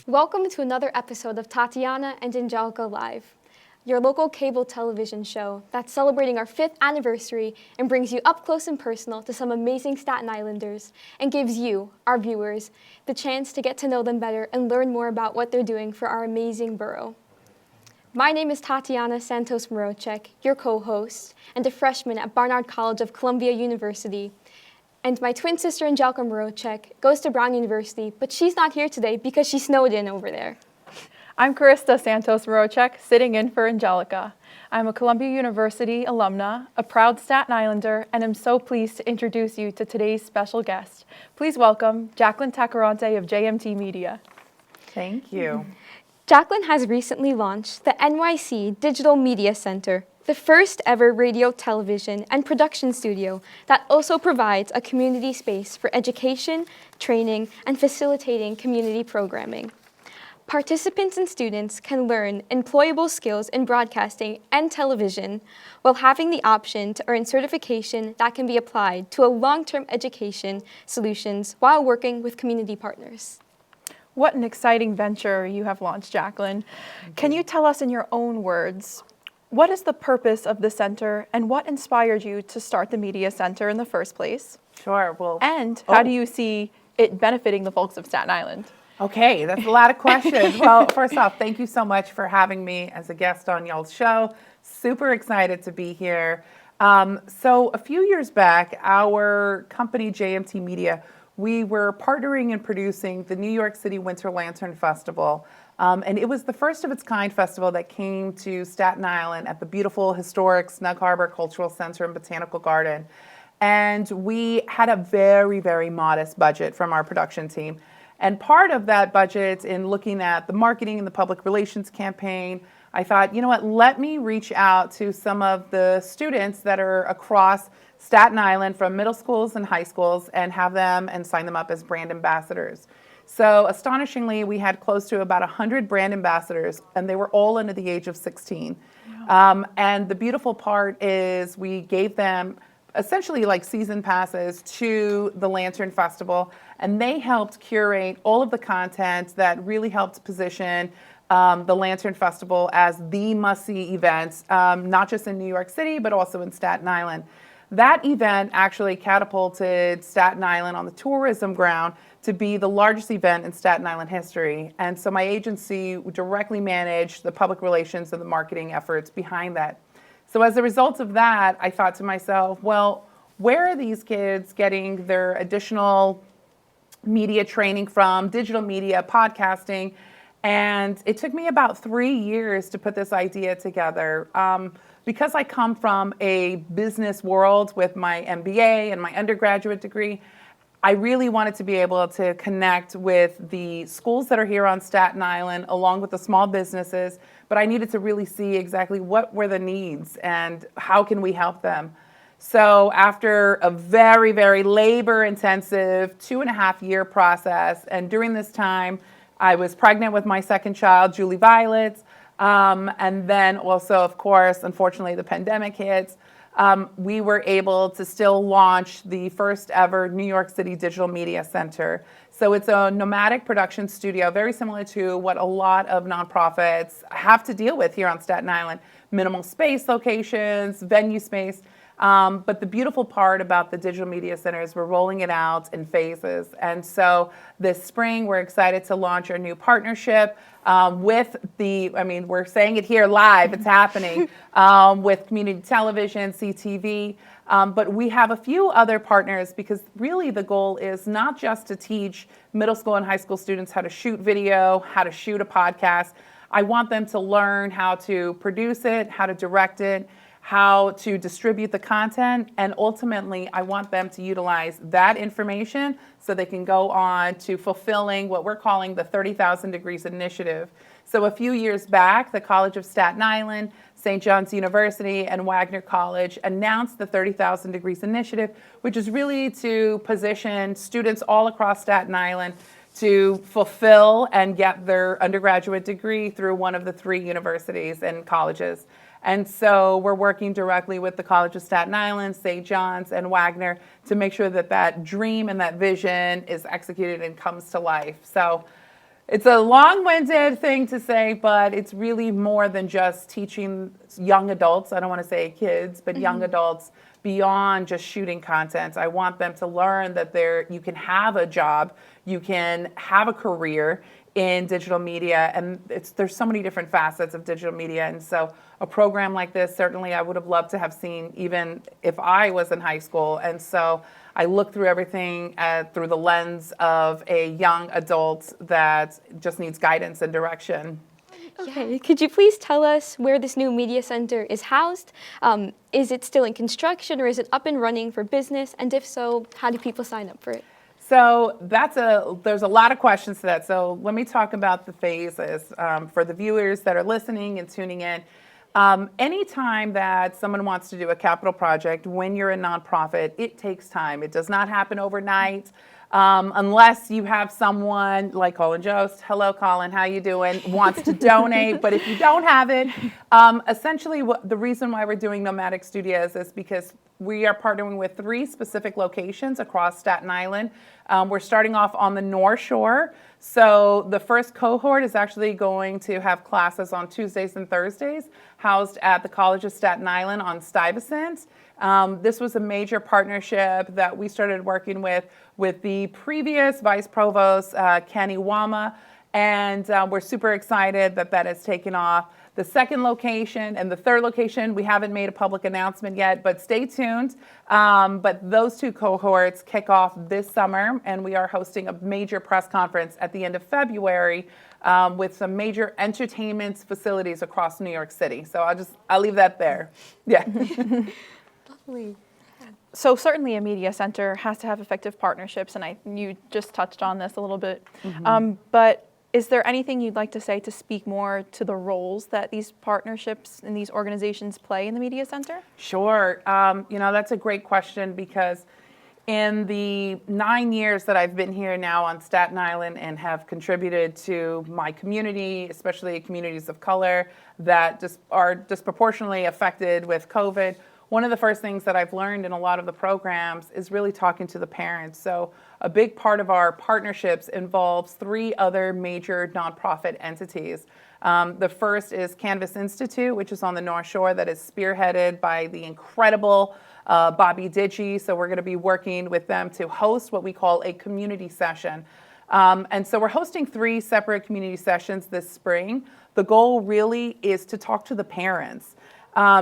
Welcome to another episode of Tatiana and Angelica Live, your local cable television show that's celebrating our 5th anniversary and brings you up close and personal to some amazing Staten Islanders and gives you, our viewers, the chance to get to know them better and learn more about what they're doing for our amazing borough. My name is Tatiana Santos Mroczek, your co-host, and a freshman at Barnard College of Columbia University. And my twin sister, Angelica Mroczek, goes to Brown University, but she's not here today because she snowed in over there. I'm Charista Santos Mroczek, sitting in for Angelica. I'm a Columbia University alumna, a proud Staten Islander, and I'm so pleased to introduce you to today's special guest. Please welcome Jaclyn Tacoronte of JMT Media. Thank you. Jaclyn has recently launched the NYC Digital Media Center, the first ever radio, television, and production studio that also provides a community space for education, training, and facilitating community programming. Participants and students can learn employable skills in broadcasting and television while having the option to earn certification that can be applied to a long-term education solutions while working with community partners. What an exciting venture you have launched, Jaclyn. Can you tell us in your own words, what is the purpose of the center and what inspired you to start the Media Center in the first place? Sure. Well, and how do you see it benefiting the folks of Staten Island? Okay, that's a lot of questions. Well, first off, thank you so much for having me as a guest on y'all's show. Super excited to be here. So a few years back, our company, JMT Media, we were partnering and producing the New York City Winter Lantern Festival. And it was the first of its kind festival that came to Staten Island at the beautiful, historic Snug Harbor Cultural Center and Botanical Garden. And we had a very, very modest budget from our production team. And part of that budget, in looking at the marketing and the public relations campaign, I thought, you know what, let me reach out to some of the students that are across Staten Island from middle schools and high schools and have them and sign them up as brand ambassadors. So astonishingly, we had close to about 100 brand ambassadors, and they were all under the age of 16. Wow. And the beautiful part is we gave them essentially like season passes to the Lantern Festival, and they helped curate all of the content that really helped position the Lantern Festival as the must-see event, not just in New York City, but also in Staten Island. That event actually catapulted Staten Island on the tourism ground to be the largest event in Staten Island history. And so my agency directly managed the public relations and the marketing efforts behind that. So as a result of that, I thought to myself, well, where are these kids getting their additional media training from, digital media, podcasting? And it took me about 3 years to put this idea together. Because I come from a business world with my MBA and my undergraduate degree, I really wanted to be able to connect with the schools that are here on Staten Island, along with the small businesses, but I needed to really see exactly what were the needs and how can we help them. So after a very, very labor-intensive 2.5-year process, and during this time, I was pregnant with my second child, Julie Violet, and then also, of course, unfortunately, the pandemic hits. We were able to still launch the first ever New York City Digital Media Center. So it's a nomadic production studio, very similar to what a lot of nonprofits have to deal with here on Staten Island. Minimal space locations, venue space. But the beautiful part about the Digital Media Center is we're rolling it out in phases. And so this spring, we're excited to launch our new partnership with we're saying it here live, it's happening, with community television, CTV. But we have a few other partners because really the goal is not just to teach middle school and high school students how to shoot video, how to shoot a podcast. I want them to learn how to produce it, how to direct it, how to distribute the content, and ultimately I want them to utilize that information so they can go on to fulfilling what we're calling the 30,000 Degrees Initiative. So a few years back, the College of Staten Island, St. John's University, and Wagner College announced the 30,000 Degrees Initiative, which is really to position students all across Staten Island to fulfill and get their undergraduate degree through one of the 3 universities and colleges. And so we're working directly with the College of Staten Island, St. John's, and Wagner to make sure that that dream and that vision is executed and comes to life. So It's a long-winded thing to say, but it's really more than just teaching young adults. I don't want to say kids, but young adults beyond just shooting content. I want them to learn that you can have a job, you can have a career in digital media, and there's so many different facets of digital media. And so a program like this, certainly I would have loved to have seen even if I was in high school. And so I look through everything through the lens of a young adult that just needs guidance and direction. Okay, could you please tell us where this new media center is housed? Is it still in construction, or is it up and running for business? And if so, how do people sign up for it? So there's a lot of questions to that. So let me talk about the phases for the viewers that are listening and tuning in. Anytime that someone wants to do a capital project, when you're a nonprofit, it takes time. It does not happen overnight. Unless you have someone like Colin Jost, hello Colin, how you doing, wants to donate. But if you don't have it, essentially the reason why we're doing Nomadic Studios is because we are partnering with 3 specific locations across Staten Island. We're starting off on the North Shore. So the first cohort is actually going to have classes on Tuesdays and Thursdays, housed at the College of Staten Island on Stuyvesant. This was a major partnership that we started working with the previous Vice Provost, Kenny Wama, and we're super excited that that has taken off. The second location and the third location, we haven't made a public announcement yet, but stay tuned. But those 2 cohorts kick off this summer, and we are hosting a major press conference at the end of February with some major entertainment facilities across New York City. So I'll leave that there. Yeah. Lovely. So certainly a media center has to have effective partnerships, and you just touched on this a little bit. But is there anything you'd like to say to speak more to the roles that these partnerships and these organizations play in the media center? Sure. That's a great question, because in the 9 years that I've been here now on Staten Island and have contributed to my community, especially communities of color that are disproportionately affected with COVID, one of the first things that I've learned in a lot of the programs is really talking to the parents. So a big part of our partnerships involves 3 other major nonprofit entities. The first is Canvas Institute, which is on the North Shore, that is spearheaded by the incredible Bobby Digi. So we're going to be working with them to host what we call a community session. And so we're hosting 3 separate community sessions this spring. The goal really is to talk to the parents.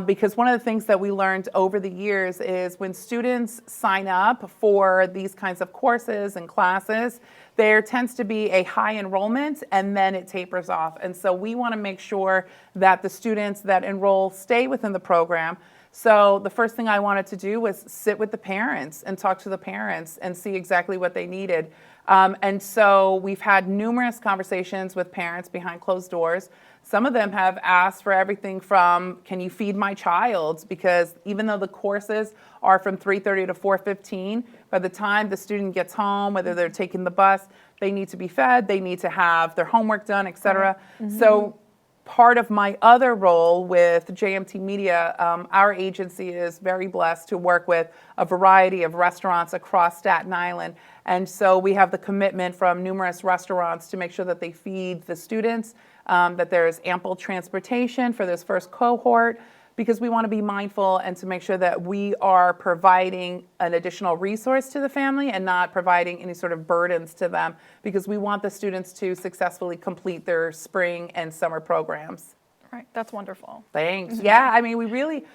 Because one of the things that we learned over the years is when students sign up for these kinds of courses and classes, there tends to be a high enrollment and then it tapers off. And so we want to make sure that the students that enroll stay within the program. So the first thing I wanted to do was sit with the parents and talk to the parents and see exactly what they needed. And so we've had numerous conversations with parents behind closed doors. Some of them have asked for everything from, can you feed my child? Because even though the courses are from 3:30 to 4:15, by the time the student gets home, whether they're taking the bus, they need to be fed, they need to have their homework done, et cetera. So part of my other role with JMT Media, our agency is very blessed to work with a variety of restaurants across Staten Island. And so we have the commitment from numerous restaurants to make sure that they feed the students, that there's ample transportation for this first cohort, because we want to be mindful and to make sure that we are providing an additional resource to the family and not providing any sort of burdens to them, because we want the students to successfully complete their spring and summer programs. Right, that's wonderful. Thanks. Yeah, I mean, we really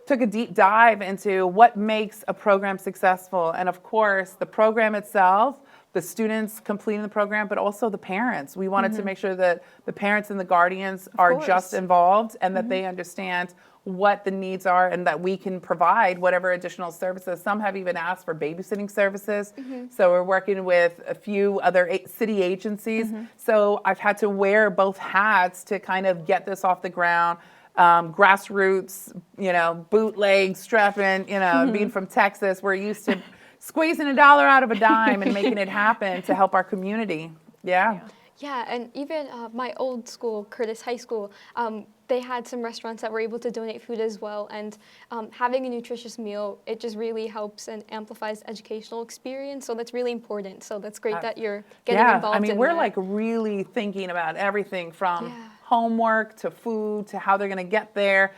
took a deep dive into what makes a program successful. And of course, the program itself, the students completing the program, but also the parents. We wanted to make sure that the parents and the guardians are just involved and that they understand what the needs are and that we can provide whatever additional services. Some have even asked for babysitting services. So we're working with a few other city agencies. So I've had to wear both hats to kind of get this off the ground. Grassroots, bootleg, strapping, being from Texas, we're used to squeezing $1 out of a dime and making it happen to help our community. Yeah. Yeah, and even my old school, Curtis High School, they had some restaurants that were able to donate food as well. And having a nutritious meal, it just really helps and amplifies the educational experience. So that's really important. So that's great that you're getting involved in we're that. like really thinking about everything from Yeah. homework to food to how they're going to get there.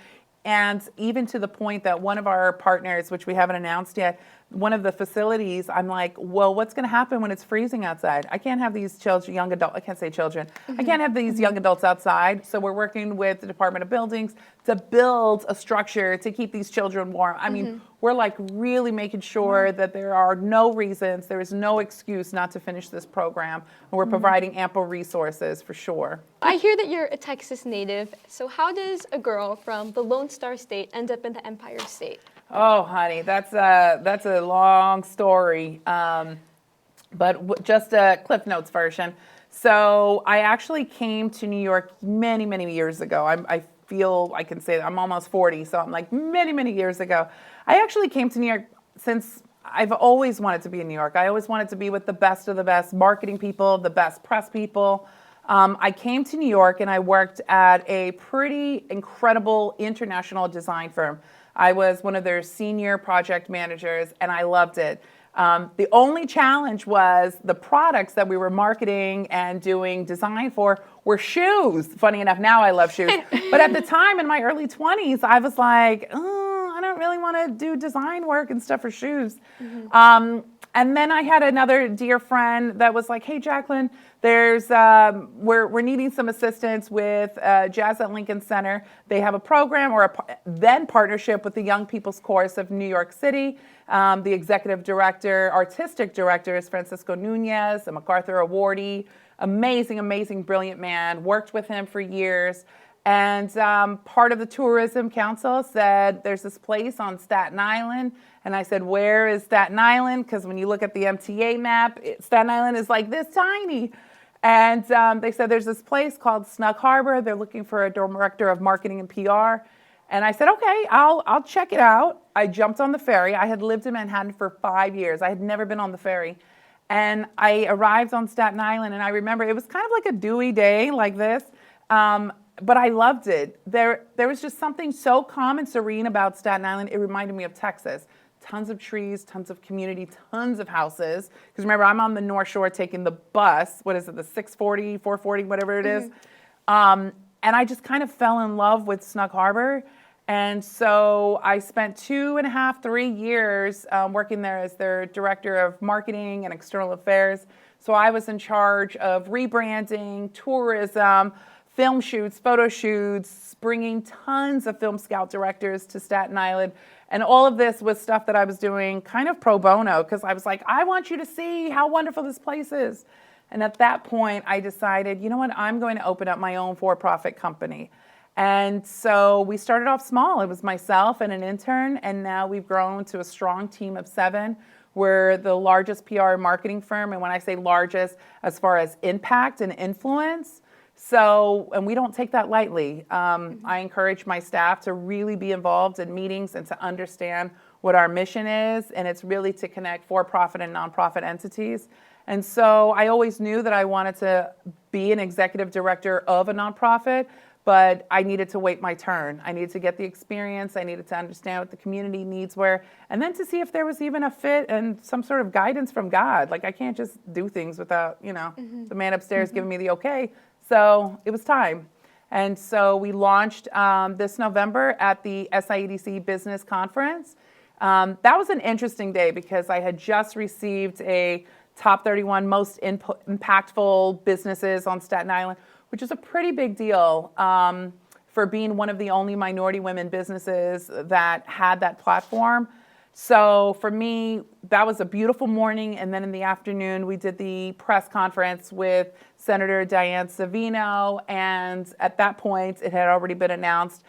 And even to the point that one of our partners, which we haven't announced yet, one of the facilities, I'm like, well, what's going to happen when it's freezing outside? I can't have these children, young adults, I can't say children, I can't have these young adults outside. So we're working with the Department of Buildings to build a structure to keep these children warm. I mean, we're like really making sure that there are no reasons, there is no excuse not to finish this program. And we're providing ample resources for sure. I hear that you're a Texas native. So how does a girl from the Lone Star State end up in the Empire State? Oh, honey, that's a long story, but just a Cliff Notes version. So I actually came to New York many, many years ago. I feel I can say that I'm almost 40, so I'm like many, many years ago. I actually came to New York since I've always wanted to be in New York. I always wanted to be with the best of the best marketing people, the best press people. I came to New York and I worked at a pretty incredible international design firm. I was one of their senior project managers, and I loved it. The only challenge was the products that we were marketing and doing design for were shoes. Funny enough, now I love shoes. But at the time, in my early 20s, I was like, oh, I don't really want to do design work and stuff for shoes. And then I had another dear friend that was like, hey, Jaclyn, there's we're needing some assistance with Jazz at Lincoln Center. They have a program or then partnership with the Young People's Chorus of New York City. The executive director, artistic director is Francisco Nunez, a MacArthur awardee. Amazing, amazing, brilliant man. Worked with him for years. And part of the tourism council said, there's this place on Staten Island. And I said, where is Staten Island? Because when you look at the MTA map, Staten Island is like this tiny. And they said, there's this place called Snug Harbor. They're looking for a director of marketing and PR. And I said, okay, I'll check it out. I jumped on the ferry. I had lived in Manhattan for 5 years. I had never been on the ferry. And I arrived on Staten Island, and I remember it was kind of like a dewy day like this. But I loved it. There was just something so calm and serene about Staten Island. It reminded me of Texas. Tons of trees, tons of community, tons of houses. Because remember, I'm on the North Shore taking the bus. What is it, the 640, 440, whatever it is. And I just kind of fell in love with Snug Harbor. And so I spent 2.5, 3 years working there as their director of marketing and external affairs. So I was in charge of rebranding, tourism, film shoots, photo shoots, bringing tons of film scout directors to Staten Island. And all of this was stuff that I was doing kind of pro bono because I was like, I want you to see how wonderful this place is. And at that point, I decided, you know what, I'm going to open up my own for-profit company. And so we started off small. It was myself and an intern, and now we've grown to a strong team of 7. We're the largest PR and marketing firm, and when I say largest, as far as impact and influence. So, and we don't take that lightly. I encourage my staff to really be involved in meetings and to understand what our mission is, and it's really to connect for-profit and nonprofit entities. And so I always knew that I wanted to be an executive director of a nonprofit, but I needed to wait my turn. I needed to get the experience. I needed to understand what the community needs were, and then to see if there was even a fit and some sort of guidance from God. Like, I can't just do things without, the man upstairs giving me the okay. So it was time. And so we launched this November at the SIEDC Business Conference. That was an interesting day because I had just received a top 31 most impactful businesses on Staten Island, which is a pretty big deal for being one of the only minority women businesses that had that platform. So for me, that was a beautiful morning. And then in the afternoon, we did the press conference with Senator Diane Savino. And at that point, it had already been announced.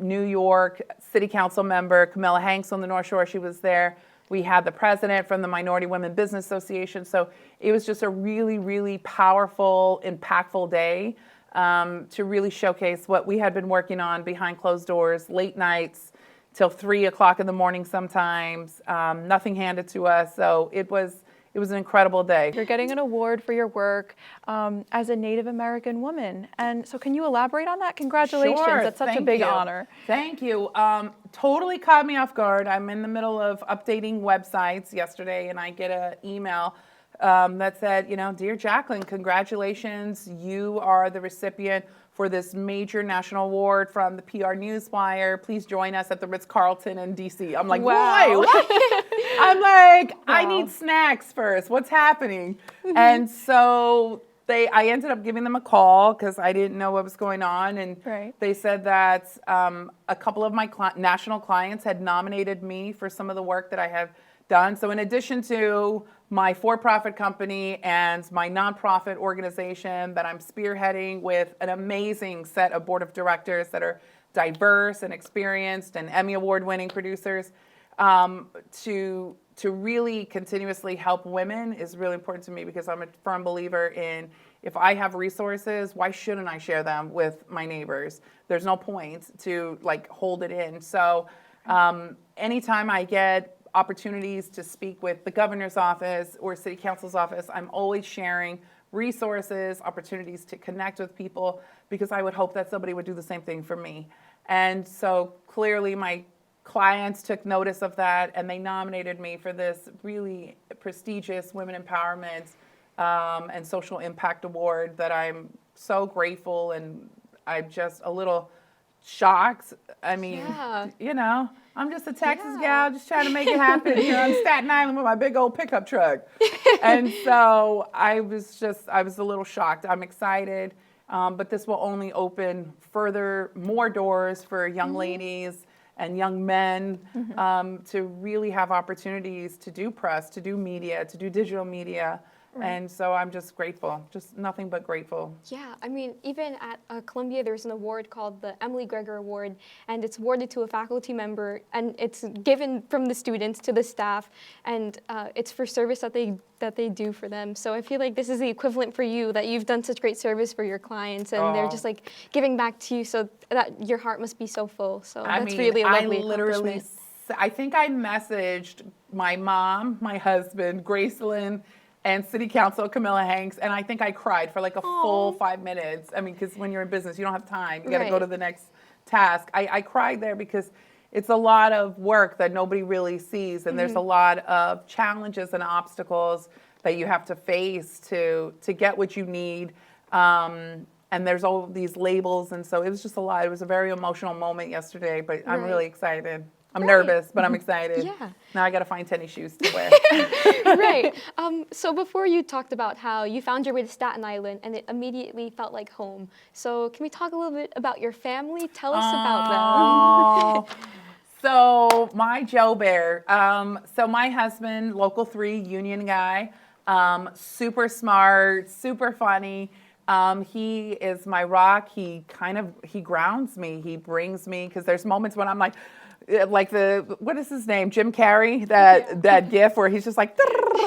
New York City Council member Camilla Hanks on the North Shore, she was there. We had the president from the Minority Women Business Association. So it was just a really, really powerful, impactful day to really showcase what we had been working on behind closed doors, late nights, till 3 o'clock in the morning sometimes, nothing handed to us. So it was it was an incredible day. You're getting an award for your work as a Native American woman. And so can you elaborate on that? Congratulations. Sure, That's such a thank big you. honor. Thank you. Totally caught me off guard. I'm in the middle of updating websites yesterday, and I get an email that said, Dear Jaclyn, congratulations. You are the recipient for this major national award from the PR Newswire. Please join us at the Ritz-Carlton in DC. I'm like, Wow. why? What? I'm like, I Wow. need snacks first. What's happening? And so I ended up giving them a call because I didn't know what was going on. And Right. they said that a couple of my national clients had nominated me for some of the work that I have done. So in addition to my for-profit company and my nonprofit organization that I'm spearheading with an amazing set of board of directors that are diverse and experienced and Emmy Award-winning producers, to really continuously help women is really important to me because I'm a firm believer in if I have resources, why shouldn't I share them with my neighbors? There's no point to hold it in. So anytime I get opportunities to speak with the governor's office or city council's office, I'm always sharing resources, opportunities to connect with people because I would hope that somebody would do the same thing for me. And so clearly my clients took notice of that and they nominated me for this really prestigious Women Empowerment and Social Impact Award that I'm so grateful, and I'm just a little shocked. I mean, I'm just a Texas gal just trying to make it happen here on Staten Island with my big old pickup truck. And so I was a little shocked. I'm excited, but this will only open more doors for young ladies and young men to really have opportunities to do press, to do media, to do digital media. Right. And so I'm just grateful, just nothing but grateful. Yeah, I mean, even at Columbia, there's an award called the Emily Gregor Award, and it's awarded to a faculty member, and it's given from the students to the staff, and it's for service that they do for them. So I feel like this is the equivalent for you, that you've done such great service for your clients, and they're just giving back to you, so that your heart must be so full. So that's really a lovely accomplishment. I think I messaged my mom, my husband, Gracelyn, and City Council Camilla Hanks, and I think I cried for a full 5 minutes. I mean, because when you're in business, you don't have time. You got to go to the next task. I cried there because it's a lot of work that nobody really sees, and there's a lot of challenges and obstacles that you have to face to get what you need. And there's all these labels, and so it was just a lot. It was a very emotional moment yesterday, but I'm really excited. I'm nervous, but I'm excited. Yeah. Now I got to find tennis shoes to wear. Right. So before you talked about how you found your way to Staten Island and it immediately felt like home. So can we talk a little bit about your family? Tell us about them. So my Joe Bear. So my husband, Local 3 union guy, super smart, super funny. He is my rock. He grounds me. He brings me, because there's moments when I'm like what is his name? Jim Carrey, that gif where he's just like,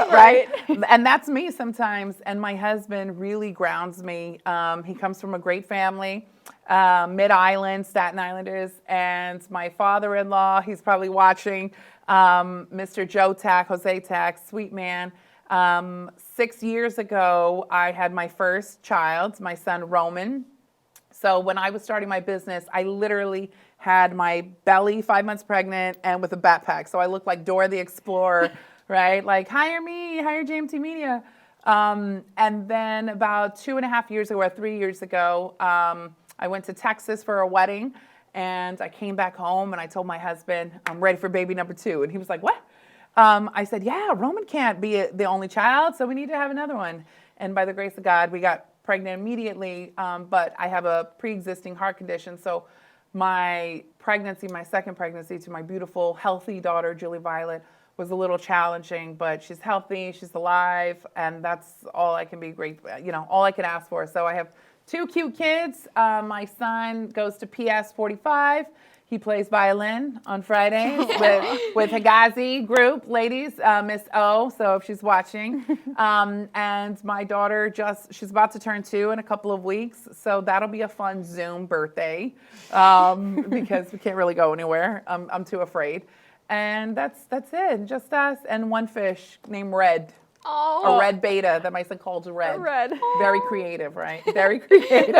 right? And that's me sometimes. And my husband really grounds me. He comes from a great family, Mid-Island, Staten Islanders. And my father-in-law, he's probably watching, Mr. Jose Tack, sweet man. 6 years ago, I had my first child, my son Roman. So when I was starting my business, I literally had my belly 5 months pregnant and with a backpack. So I looked like Dora the Explorer, right? Like, hire me, hire JMT Media. And then about 2.5 years ago, or 3 years ago, I went to Texas for a wedding, and I came back home and I told my husband, I'm ready for baby number 2. And he was like, what? I said, yeah, Roman can't be the only child, so we need to have another one. And by the grace of God, we got pregnant immediately, but I have a pre-existing heart condition. So my second pregnancy to my beautiful, healthy daughter, Julie Violet, was a little challenging, but she's healthy, she's alive, and that's all I can be grateful, all I can ask for. So I have 2 cute kids. My son goes to PS 45. He plays violin on Fridays with Higazi group, ladies, Miss O, so if she's watching. And my daughter, she's about to turn 2 in a couple of weeks, so that'll be a fun Zoom birthday because we can't really go anywhere. I'm too afraid. And that's it, just us and one fish named Red. Oh. A red beta that my son calls red. Red. Very creative, right? Very creative.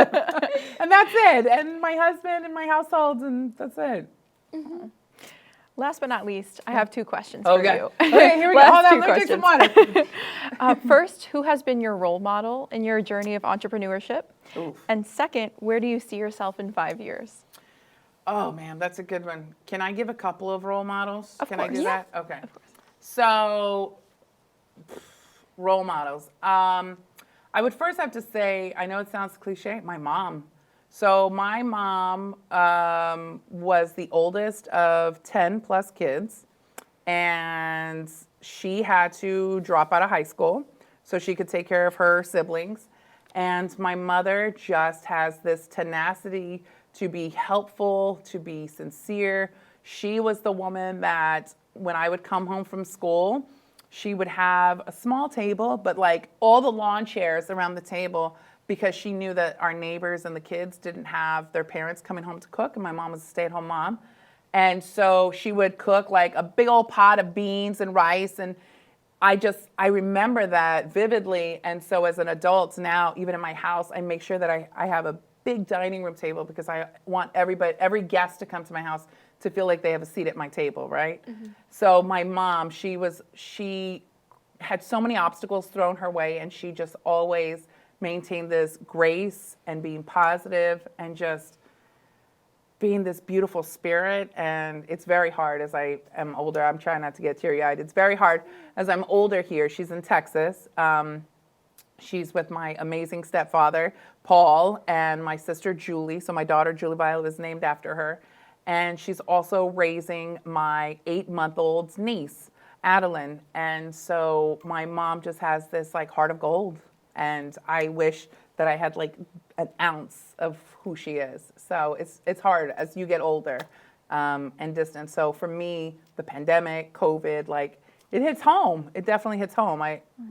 And that's it. And my husband and my household, and that's it. Last but not least, I have 2 questions for Okay. you. Okay, here we go. Last Hold on, 2 let me drink some water. First, who has been your role model in your journey of entrepreneurship? Oof. And second, where do you see yourself in 5 years? Oh, man, that's a good one. Can I give a couple of role models? Of Can I course. do Yeah. that? Okay. Of course. So, role models. I would first have to say, I know it sounds cliche, my mom. So my mom was the oldest of 10 plus kids, and she had to drop out of high school so she could take care of her siblings. And my mother just has this tenacity to be helpful, to be sincere. She was the woman that when I would come home from school, she would have a small table, but like all the lawn chairs around the table, because she knew that our neighbors and the kids didn't have their parents coming home to cook, and my mom was a stay-at-home mom. And so she would cook like a big old pot of beans and rice, and I remember that vividly. And so as an adult now, even in my house, I make sure that I have a big dining room table, because I want every guest to come to my house to feel like they have a seat at my table, right? So my mom, she had so many obstacles thrown her way, and she just always maintained this grace and being positive and just being this beautiful spirit. And it's very hard as I am older. I'm trying not to get teary-eyed. It's very hard as I'm older here. She's in Texas. She's with my amazing stepfather, Paul, and my sister, Julie. So my daughter, Julie Violet, is named after her. And she's also raising my 8-month-old niece, Adeline. And so my mom just has this like heart of gold. And I wish that I had like an ounce of who she is. So it's hard as you get older and distant. So for me, the pandemic, COVID, like it hits home. It definitely hits home.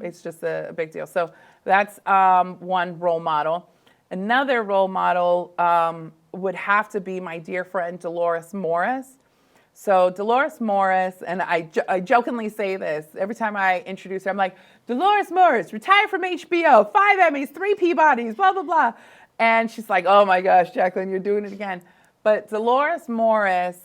It's just a big deal. So that's one role model. Another role model would have to be my dear friend Dolores Morris. So Dolores Morris, and I jokingly say this every time I introduce her, I'm like, Dolores Morris, retired from HBO, 5 Emmys, 3 Peabodys, blah, blah, blah. And she's like, oh my gosh, Jaclyn, you're doing it again. But Dolores Morris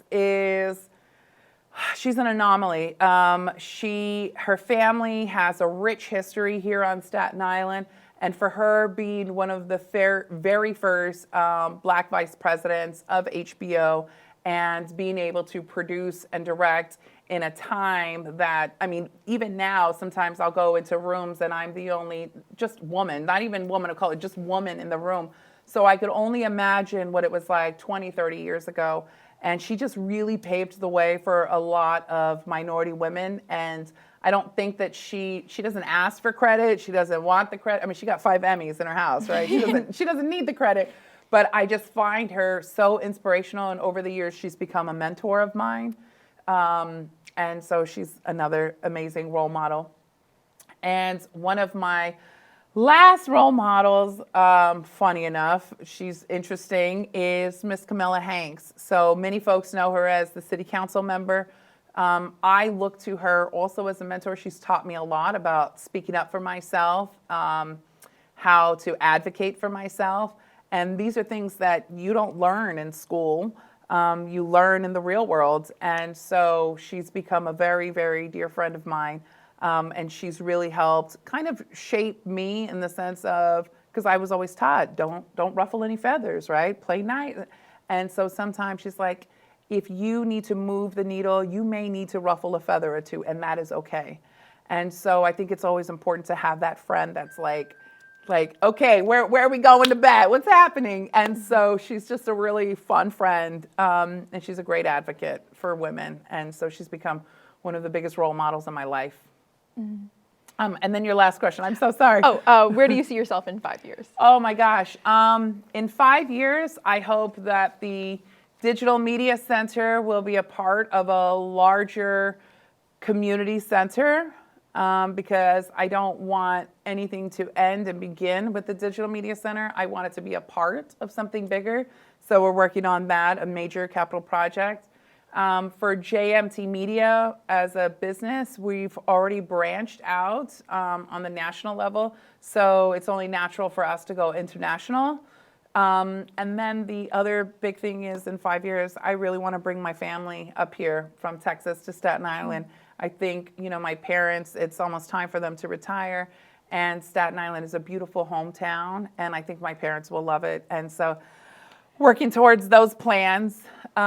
she's an anomaly. Her family has a rich history here on Staten Island. And for her being one of the very first Black vice presidents of HBO, and being able to produce and direct in a time that, I mean, even now, sometimes I'll go into rooms and I'm the only just woman, not even woman of color, just woman in the room. So I could only imagine what it was like 20, 30 years ago. And she just really paved the way for a lot of minority women. And I don't think that she doesn't ask for credit. She doesn't want the credit. I mean, she got 5 Emmys in her house, right? She doesn't need the credit. But I just find her so inspirational, and over the years, she's become a mentor of mine. And so she's another amazing role model. And one of my last role models, funny enough, she's interesting, is Miss Camilla Hanks. So many folks know her as the city council member. I look to her also as a mentor. She's taught me a lot about speaking up for myself, how to advocate for myself. And these are things that you don't learn in school. You learn in the real world. And so she's become a very, very dear friend of mine. And she's really helped kind of shape me in the sense of, because I was always taught, don't ruffle any feathers, right? Play nice. And so sometimes she's like, if you need to move the needle, you may need to ruffle a feather or two, and that is okay. And so I think it's always important to have that friend that's like, okay, where are we going to bed? What's happening? And so she's just a really fun friend, and she's a great advocate for women. And so she's become one of the biggest role models in my life. Mm-hmm. And then your last question. I'm so sorry. Where do you see yourself in 5 years? Oh my gosh. In 5 years, I hope that the Digital Media Center will be a part of a larger community center. Because I don't want anything to end and begin with the Digital Media Center. I want it to be a part of something bigger. So we're working on that, a major capital project. For JMT Media as a business, we've already branched out on the national level, so it's only natural for us to go international. And then the other big thing is in 5 years, I really want to bring my family up here from Texas to Staten Island. I think, my parents, it's almost time for them to retire, and Staten Island is a beautiful hometown, and I think my parents will love it. And so working towards those plans. Those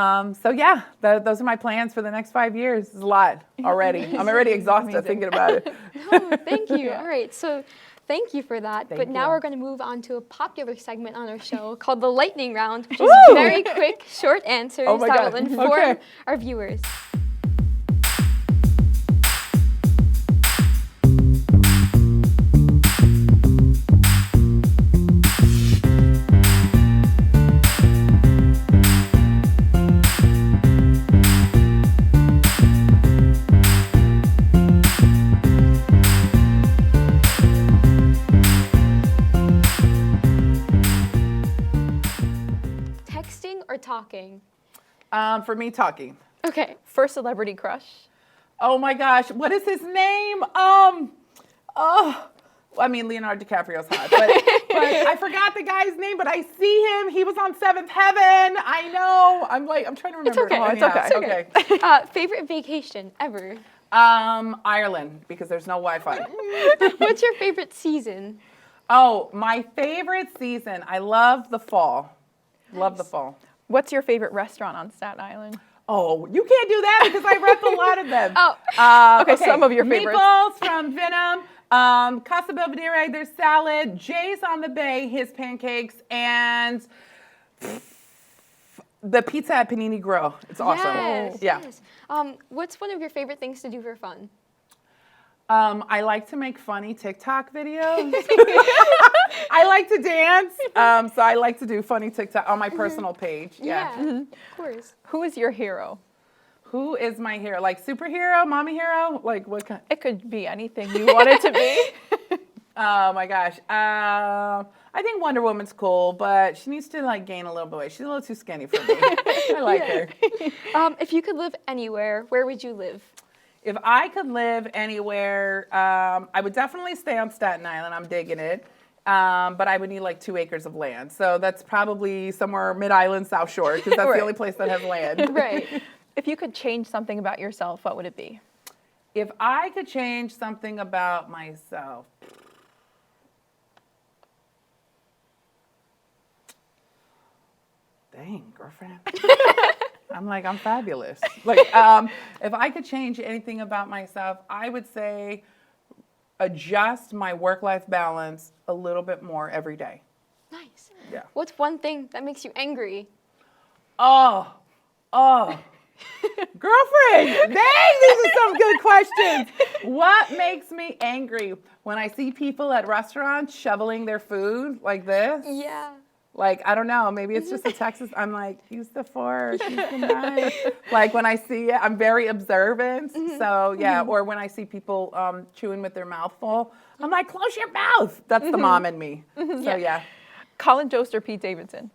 are my plans for the next 5 years. It's a lot already. I'm already exhausted thinking about it. Oh, thank you. All right, so thank you for that. Thank but now you. we're going to move on to a popular segment on our show called the lightning round, which is very quick, short answers Oh my that God. will inform Okay. our viewers. Texting or talking? For me, talking. Okay. First celebrity crush. Oh my gosh, what is his name? Leonardo DiCaprio's hot, but I forgot the guy's name, but I see him. He was on Seventh Heaven. I know. I'm trying to remember. okay. Oh, It's yeah, okay. Okay. Favorite vacation ever? Ireland, because there's no Wi-Fi. What's your favorite season? Oh, my favorite season. I love the fall. Love the fall. What's your favorite restaurant on Staten Island? Oh, you can't do that because I rep a lot of them. Okay, some of your favorites. Meatballs from Venom, Casa Belvedere, their salad, Jay's on the Bay, his pancakes, and the pizza at Panini Grill. It's awesome. Yes, Yeah. yes. What's one of your favorite things to do for fun? I like to make funny TikTok videos. I like to dance, so I like to do funny TikTok on my personal page. Yeah. Of course. Who is your hero? Who is my hero? Like superhero, mommy hero? Like what kind? It could be anything you want it to be. Oh my gosh. I think Wonder Woman's cool, but she needs to gain a little bit of weight. She's a little too skinny for me. I like her. If you could live anywhere, where would you live? If I could live anywhere, I would definitely stay on Staten Island. I'm digging it. But I would need 2 acres of land. So that's probably somewhere mid-island, South Shore, because that's Right. the only place that has land. Right. If you could change something about yourself, what would it be? If I could change something about myself. Dang, girlfriend. I'm fabulous. If I could change anything about myself, I would say adjust my work-life balance a little bit more every day. Nice. Yeah. What's one thing that makes you angry? Oh. Girlfriend, dang, these are some good questions. What makes me angry? When I see people at restaurants shoveling their food like this. Yeah. I don't know, maybe it's just a Texas, I'm like, use the fork, use the knife. When I see it, I'm very observant. So yeah, or when I see people chewing with their mouth full, I'm like, close your mouth. That's the mom in me. So yeah. Colin Jost or Pete Davidson?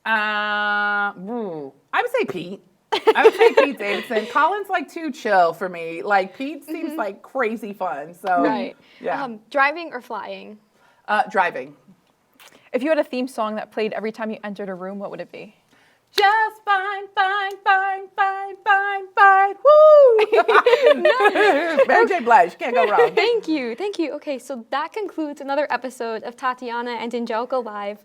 I would say Pete. I would say Pete Davidson. Colin's too chill for me. Pete seems like crazy fun. So Right. yeah. Driving or flying? Driving. If you had a theme song that played every time you entered a room, what would it be? Just fine, fine, fine, fine, fine, fine. Woo! Mary J. Blige, can't go wrong. Thank you. Okay, so that concludes another episode of Tatiana and Angelica Live.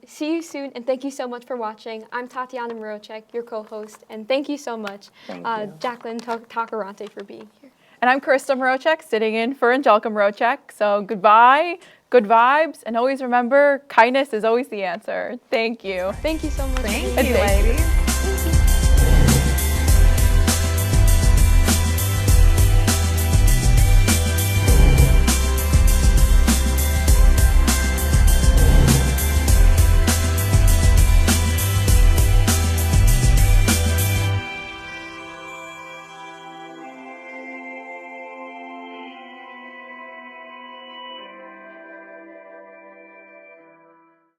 See you soon, and thank you so much for watching. I'm Tatiana Mroczek, your co-host, and thank you so much, Thank you. Jaclyn Tacoronte, for being here. And I'm Charista Mroczek, sitting in for Angelica Mroczek. So goodbye, good vibes, and always remember, kindness is always the answer. Thank you. Thank you so much. Thank And you, thank you. ladies.